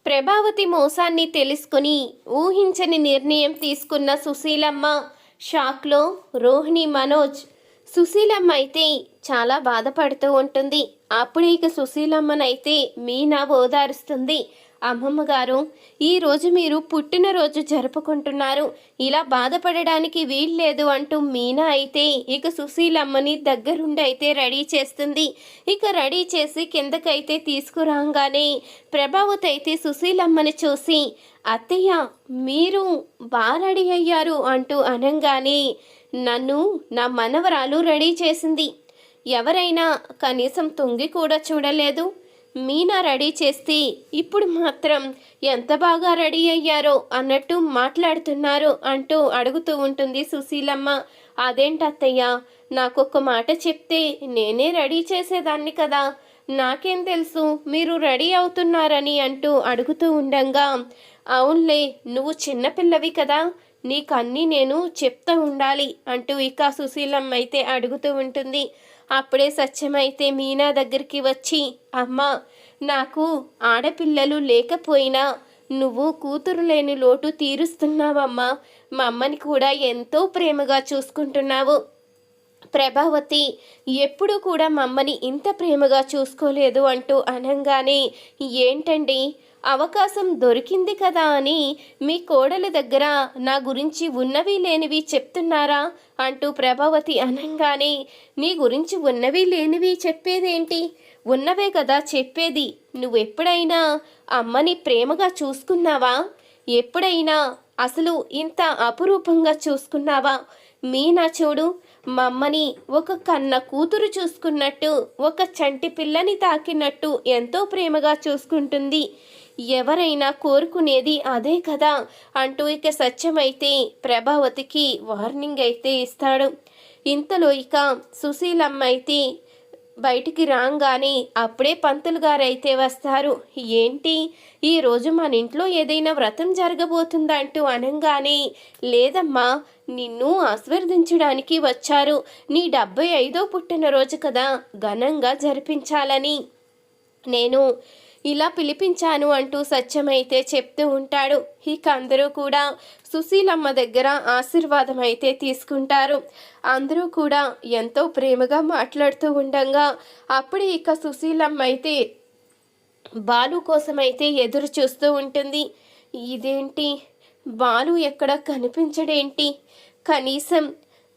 ప్రభావతి మోసాన్ని తెలుసుకుని ఊహించని నిర్ణయం తీసుకున్న సుశీలమ్మ షాక్లో. రోహిణి, మనోజ్. సుశీలమ్మ అయితే చాలా బాధపడుతూ ఉంటుంది. అప్పుడు ఇక సుశీలమ్మనైతే మీనా ఓదారుస్తుంది. అమ్మమ్మ గారు, ఈరోజు మీరు పుట్టినరోజు జరుపుకుంటున్నారు, ఇలా బాధపడడానికి వీల్లేదు అంటూ మీనా అయితే ఇక సుశీలమ్మని దగ్గరుండి అయితే రెడీ చేస్తుంది. ఇక రెడీ చేసి కిందకైతే తీసుకురాగానే ప్రభావతి అయితే సుశీలమ్మని చూసి, అత్తయ్య మీరు బాగా రెడీ అయ్యారు అంటూ అనంగానే, నన్ను నా మనవరాలు రెడీ చేసింది, ఎవరైనా కనీసం తొంగి కూడా చూడలేదు, మీనా రెడీ చేస్తే ఇప్పుడు మాత్రం ఎంత బాగా రెడీ అయ్యారో అన్నట్టు మాట్లాడుతున్నారు అంటూ అడుగుతూ ఉంటుంది సుశీలమ్మ. అదేంటత్తయ్య, నాకొక్క మాట చెప్తే నేనే రెడీ చేసేదాన్ని కదా, నాకేం తెలుసు మీరు రెడీ అవుతున్నారని అంటూ అడుగుతూ ఉండంగా, అవునులే నువ్వు చిన్నపిల్లవి కదా, నీకన్నీ నేను చెప్తూ ఉండాలి అంటూ ఇక సుశీలమ్మ అయితే అడుగుతూ ఉంటుంది. అప్పుడే సత్యమైతే మీనా దగ్గరికి వచ్చి, అమ్మా, నాకు ఆడపిల్లలు లేకపోయినా నువ్వు కూతురు లేని లోటు తీరుస్తున్నావమ్మా, మా అమ్మని కూడా ఎంతో ప్రేమగా చూసుకుంటున్నావు, ప్రభావతి ఎప్పుడు కూడా మమ్మని ఇంత ప్రేమగా చూసుకోలేదు అంటూ అనంగానే, ఏంటండి అవకాశం దొరికింది కదా అని మీ కోడల దగ్గర నా గురించి ఉన్నవి లేనివి చెప్తున్నారా అంటూ ప్రభావతి అనంగానే, నీ గురించి ఉన్నవి లేనివి చెప్పేదేంటి, ఉన్నవే కదా చెప్పేది, నువ్వెప్పుడైనా అమ్మని ప్రేమగా చూసుకున్నావా, ఎప్పుడైనా అసలు ఇంత అపురూపంగా చూసుకున్నావా, మీనా చూడు మమ్మని ఒక కన్న కూతురు చూసుకున్నట్టు, ఒక చంటి పిల్లని తాకినట్టు ఎంతో ప్రేమగా చూసుకుంటుంది, ఎవరైనా కోరుకునేది అదే కదా అంటూ ఇక సత్యమైతే ప్రభావతికి వార్నింగ్ అయితే ఇస్తాడు. ఇంతలో ఇక సుశీలమ్మ అయితే బయటికి రాగానే అప్పుడే పంతులు గారు అయితే వస్తారు. ఏంటి ఈరోజు మన ఇంట్లో ఏదైనా వ్రతం జరగబోతుందా అంటూ అనంగానే, లేదమ్మా నిన్ను ఆశీర్వదించడానికి వచ్చారు, నీ 75వ పుట్టినరోజు కదా, ఘనంగా జరిపించాలని నేను ఇలా పిలిపించాను అంటూ సత్యమైతే చెప్తూ ఉంటాడు. ఇక అందరూ కూడా సుశీలమ్మ దగ్గర ఆశీర్వాదం అయితే తీసుకుంటారు. అందరూ కూడా ఎంతో ప్రేమగా మాట్లాడుతూ ఉండగా అప్పుడే ఇక సుశీలమ్మ అయితే బాలు కోసమైతే ఎదురు చూస్తూ ఉంటుంది. ఇదేంటి బాలు ఎక్కడ కనిపించడేంటి, కనీసం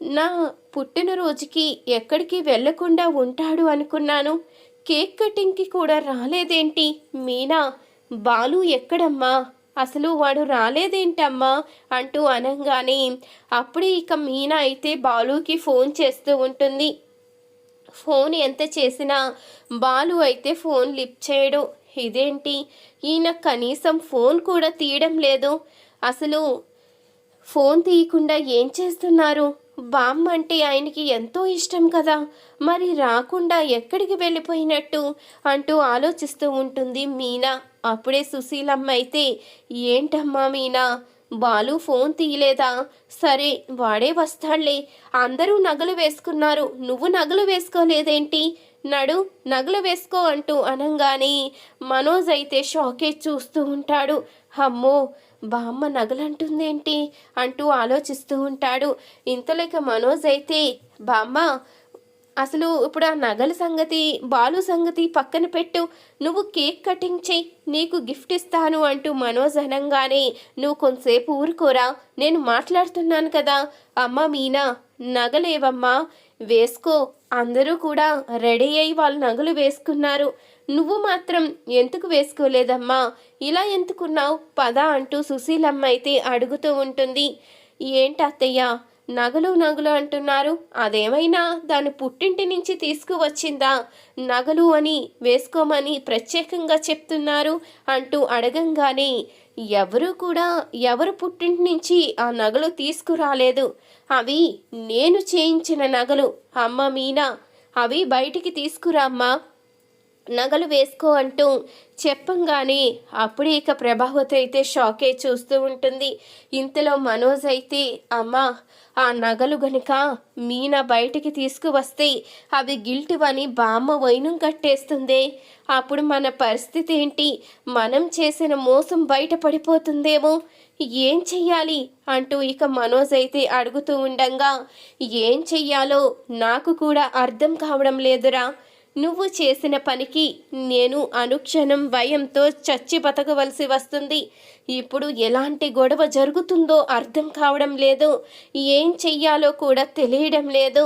నా పుట్టినరోజుకి ఎక్కడికి వెళ్లకుండా ఉంటాడు అనుకున్నాను, కేక్ కటింగ్కి కూడా రాలేదేంటి, మీనా బాలు ఎక్కడమ్మా, అసలు వాడు రాలేదేంటమ్మా అంటూ అనంగానే అప్పుడే ఇక మీనా అయితే బాలుకి ఫోన్ చేస్తూ ఉంటుంది. ఫోన్ ఎంత చేసినా బాలు అయితే ఫోన్ లిఫ్ట్ చేయడు. ఇదేంటి ఈయన కనీసం ఫోన్ కూడా తీయడం లేదు, అసలు ఫోన్ తీయకుండా ఏం చేస్తున్నారు, బామ్మ అంటే ఆయనకి ఎంతో ఇష్టం కదా, మరి రాకుండా ఎక్కడికి వెళ్ళిపోయినట్టు అంటూ ఆలోచిస్తూ ఉంటుంది మీనా. అప్పుడే సుశీలమ్మ అయితే, ఏంటమ్మా మీనా, బాలు ఫోన్ తీయలేదా, సరే వాడే వస్తాడులే, అందరూ నగలు వేసుకున్నారు, నువ్వు నగలు వేసుకోలేదేంటి, నడు నగలు వేసుకో అంటూ అనంగానే మనోజ్ అయితే షాకే చూస్తూ ఉంటాడు. అమ్మో బామ్మ నగలంటుందేంటి అంటూ ఆలోచిస్తూ ఉంటాడు. ఇంతలోక మనోజ్ అయితే, బామ్మ అసలు ఇప్పుడు ఆ నగల సంగతి బాలు సంగతి పక్కన పెట్టు, నువ్వు కేక్ కటింగ్ చెయ్యి, నీకు గిఫ్ట్ ఇస్తాను అంటూ మనోజ్ అనంగానే, నువ్వు కొంతసేపు ఊరుకోరా, నేను మాట్లాడుతున్నాను కదా, అమ్మ మీనా నగలేవమ్మా వేసుకో, అందరూ కూడా రెడీ అయ్యి వాళ్ళు నగలు వేసుకున్నారు, నువ్వు మాత్రం ఎందుకు వేసుకోలేదమ్మా, ఇలా ఎందుకున్నావు, పద అంటూ సుశీలమ్మ అయితే అడుగుతూ ఉంటుంది. ఏంటి అత్తయ్య నగలు నగలు అంటున్నారు, అదేమైనా దాని పుట్టింటి నుంచి తీసుకువచ్చిందా, నగలు అని వేసుకోమని ప్రత్యేకంగా చెప్తున్నారు అంటూ అడగంగానే, ఎవరు కూడా ఎవరు పుట్టింటి నుంచి ఆ నగలు తీసుకురాలేదు, అవి నేను చేయించిన నగలు, అమ్మ మీనా అవి బయటికి తీసుకురామ్మా, నగలు వేసుకో అంటూ చెప్పంగానే అప్పుడే ఇక ప్రభావతి అయితే షాకే చూస్తూ ఉంటుంది. ఇంతలో మనోజ్ అయితే అమ్మా ఆ నగలు గనుక మీనా బయటికి తీసుకువస్తే అవి గిల్టివని బామ్మ వైనం కట్టేస్తుందే, అప్పుడు మన పరిస్థితి ఏంటి? మనం చేసిన మోసం బయటపడిపోతుందేమో, ఏం చెయ్యాలి అంటూ ఇక మనోజ్ అయితే అడుగుతూ ఉండంగా ఏం చెయ్యాలో నాకు కూడా అర్థం కావడం లేదురా. నువ్వు చేసిన పనికి నేను అనుక్షణం భయంతో చచ్చి బతకవలసి వస్తుంది. ఇప్పుడు ఎలాంటి గొడవ జరుగుతుందో అర్థం కావడం లేదు, ఏం చెయ్యాలో కూడా తెలియడం లేదు.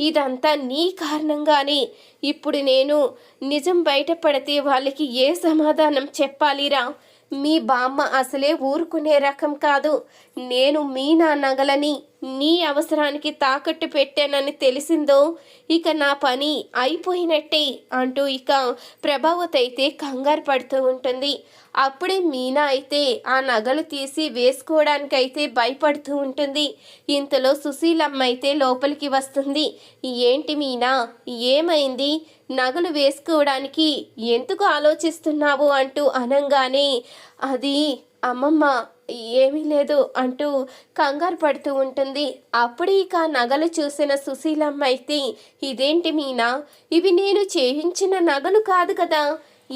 ఇదంతా నీ కారణంగానే. ఇప్పుడు నేను నిజం బయటపడితే వాళ్ళకి ఏ సమాధానం చెప్పాలిరా? మీ బామ్మ అసలే ఊరుకునే రకం కాదు. నేను మీనా నగలని నీ అవసరానికి తాకట్టు పెట్టానని తెలిసిందో ఇక నా పని అయిపోయినట్టే అంటూ ఇక ప్రభావతి అయితే కంగారు పడుతూ ఉంటుంది. అప్పుడే మీనా అయితే ఆ నగలు తీసి వేసుకోవడానికైతే భయపడుతూ ఉంటుంది. ఇంతలో సుశీలమ్మ అయితే లోపలికి వస్తుంది. ఏంటి మీనా, ఏమైంది? నగలు వేసుకోవడానికి ఎందుకు ఆలోచిస్తున్నావు అంటూ అనంగానే అది అమ్మమ్మ ఏమీ లేదు అంటూ కంగారు పడుతూ ఉంటుంది. అప్పుడు ఇక నగలు చూసిన సుశీలమ్మ అయితే ఇదేంటి మీనా, ఇవి నేను చేయించిన నగలు కాదు కదా,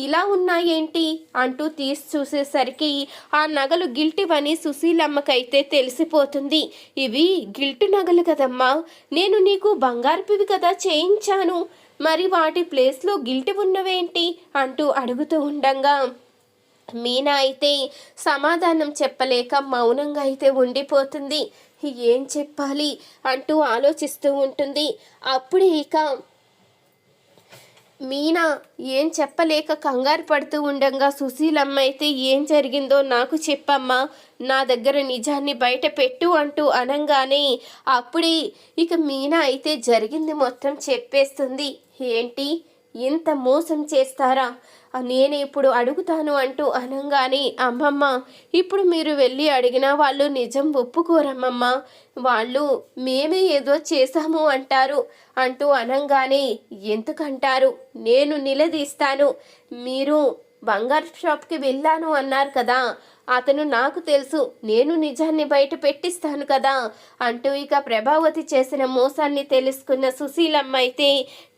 ఇలా ఉన్నాయేంటి అంటూ తీసి చూసేసరికి ఆ నగలు గిల్టివని సుశీలమ్మకైతే తెలిసిపోతుంది. ఇవి గిల్టు నగలు కదమ్మా, నేను నీకు బంగారుపివి కదా చేయించాను, మరి వాటి ప్లేస్లో గిల్టి ఉన్నవేంటి అంటూ అడుగుతూ ఉండంగా మీనా అయితే సమాధానం చెప్పలేక మౌనంగా అయితే ఉండిపోతుంది. ఏం చెప్పాలి అంటూ ఆలోచిస్తూ ఉంటుంది. అప్పుడే ఇక మీనా ఏం చెప్పలేక కంగారు పడుతూ ఉండంగా సుశీలమ్మ అయితే ఏం జరిగిందో నాకు చెప్పమ్మా, నా దగ్గర నిజాన్ని బయట పెట్టు అంటూ అనంగానే అప్పుడే ఇక మీనా అయితే జరిగింది మొత్తం చెప్పేస్తుంది. ఏంటి, ఇంత మోసం చేస్తారా? నేను ఇప్పుడు అడుగుతాను అంటూ అనంగానే అమ్మమ్మ ఇప్పుడు మీరు వెళ్ళి అడిగినా వాళ్ళు నిజం ఒప్పుకోరమ్మమ్మ, వాళ్ళు మేమే ఏదో చేశాము అంటారు అంటూ అనంగానే ఎందుకంటారు, నేను నిలదీస్తాను. మీరు బంగారు షాప్కి వెళ్ళాను అన్నారు కదా, అతను నాకు తెలుసు, నేను నిజాన్ని బయట పెట్టిస్తాను కదా అంటూ ఇక ప్రభావతి చేసిన మోసాన్ని తెలుసుకున్న సుశీలమ్మ అయితే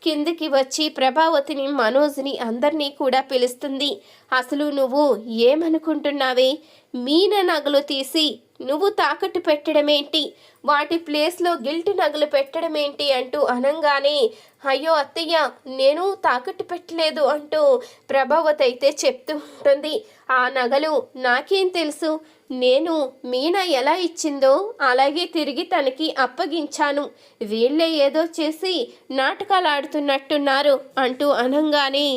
కిందికి వచ్చి ప్రభావతిని మనోజ్ని అందరినీ కూడా పిలుస్తుంది. అసలు నువ్వు ఏమనుకుంటున్నావే? మీన నగలు తీసి నువ్వు తాకట్టు పెట్టడమేంటి, వాటి ప్లేస్లో గిల్ట్ నగలు పెట్టడమేంటి అంటూ అనంగానే అయ్యో అత్తయ్య నేను తాకట్టు పెట్టలేదు అంటూ ప్రభావతి అయితే చెప్తూ ఉంటుంది. ఆ నగలు నాకేం తెలుసు, నేను మీనా ఎలా ఇచ్చిందో అలాగే తిరిగి తనకి అప్పగించాను, వీళ్ళే ఏదో చేసి నాటకాలు ఆడుతున్నట్టున్నారు అంటూ అనంగానే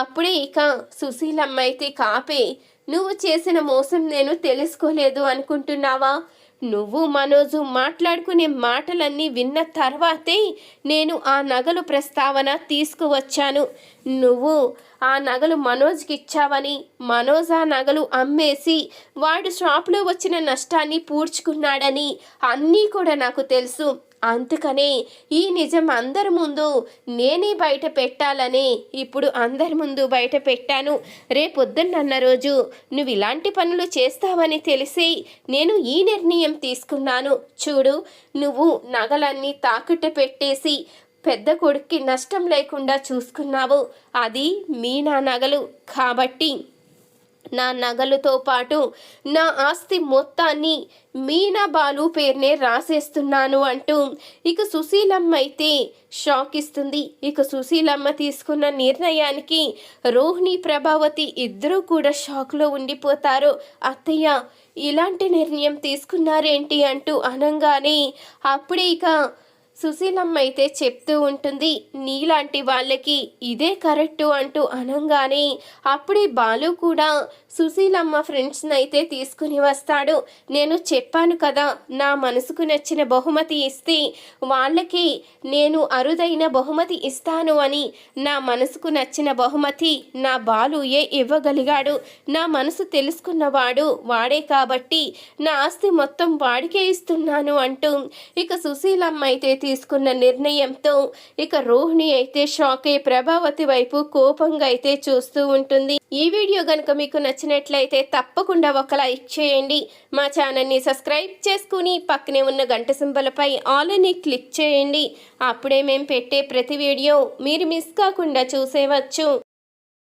అప్పుడే ఇక సుశీలమ్మ అయితే కాపే, నువ్వు చేసిన మోసం నేను తెలుసుకోలేదు అనుకుంటున్నావా? నువ్వు మనోజు మాట్లాడుకునే మాటలన్నీ విన్న తర్వాతే నేను ఆ నగలు ప్రస్తావన తీసుకువచ్చాను. నువ్వు ఆ నగలు మనోజ్కి ఇచ్చావని, మనోజ్ ఆ నగలు అమ్మేసి వాడు షాప్లో వచ్చిన నష్టాన్ని పూడ్చుకున్నాడని అన్నీ కూడా నాకు తెలుసు. అందుకనే ఈ నిజం అందరి ముందు నేనే బయట పెట్టాలని ఇప్పుడు అందరి ముందు బయట పెట్టాను. రేపొద్దున్న రోజు నువ్వు ఇలాంటి పనులు చేస్తావని తెలిసి నేను ఈ నిర్ణయం తీసుకున్నాను. చూడు, నువ్వు నగలన్నీ తాకట్టు పెట్టేసి పెద్ద కొడుక్కి నష్టం లేకుండా చూసుకున్నావు, అది మీనా నగలు కాబట్టి నా నగలుతో పాటు నా ఆస్తి మొత్తాన్ని మీనా బాలు పేరునే రాసేస్తున్నాను అంటూ ఇక సుశీలమ్మ అయితే షాక్ ఇస్తుంది. ఇక సుశీలమ్మ తీసుకున్న నిర్ణయానికి రోహిణి ప్రభావతి ఇద్దరూ కూడా షాక్లో ఉండిపోతారు. అత్తయ్య ఇలాంటి నిర్ణయం తీసుకున్నారేంటి అంటూ అనంగానే అప్పుడే ఇక సుశీలమ్మ అయితే చెప్తూ ఉంటుంది, నీలాంటి వాళ్ళకి ఇదే కరెక్టు అంటూ అనంగానే అప్పుడే బాలు కూడా సుశీలమ్మ ఫ్రెండ్స్ని అయితే తీసుకుని వస్తాడు. నేను చెప్పాను కదా, నా మనసుకు నచ్చిన బహుమతి ఇస్తే వాళ్ళకి నేను అరుదైన బహుమతి ఇస్తాను అని. నా మనసుకు నచ్చిన బహుమతి నా బాలుయే ఇవ్వగలిగాడు. నా మనసు తెలుసుకున్నవాడు వాడే కాబట్టి నా ఆస్తి మొత్తం వాడికే ఇస్తున్నాను అంటూ ఇక సుశీలమ్మ అయితే తీసుకున్న నిర్ణయంతో ఇక రోహిణి అయితే షాక్ అయి ప్రభావతి వైపు కోపంగా అయితే చూస్తూ ఉంటుంది. ఈ వీడియో కనుక మీకు నచ్చినట్లయితే తప్పకుండా ఒక లైక్ చేయండి. మా ఛానల్ని సబ్స్క్రైబ్ చేసుకుని పక్కనే ఉన్న గంట సింబల్పై ఆల్ అని క్లిక్ చేయండి. అప్పుడే మేము పెట్టే ప్రతి వీడియో మీరు మిస్ కాకుండా చూసేవచ్చు.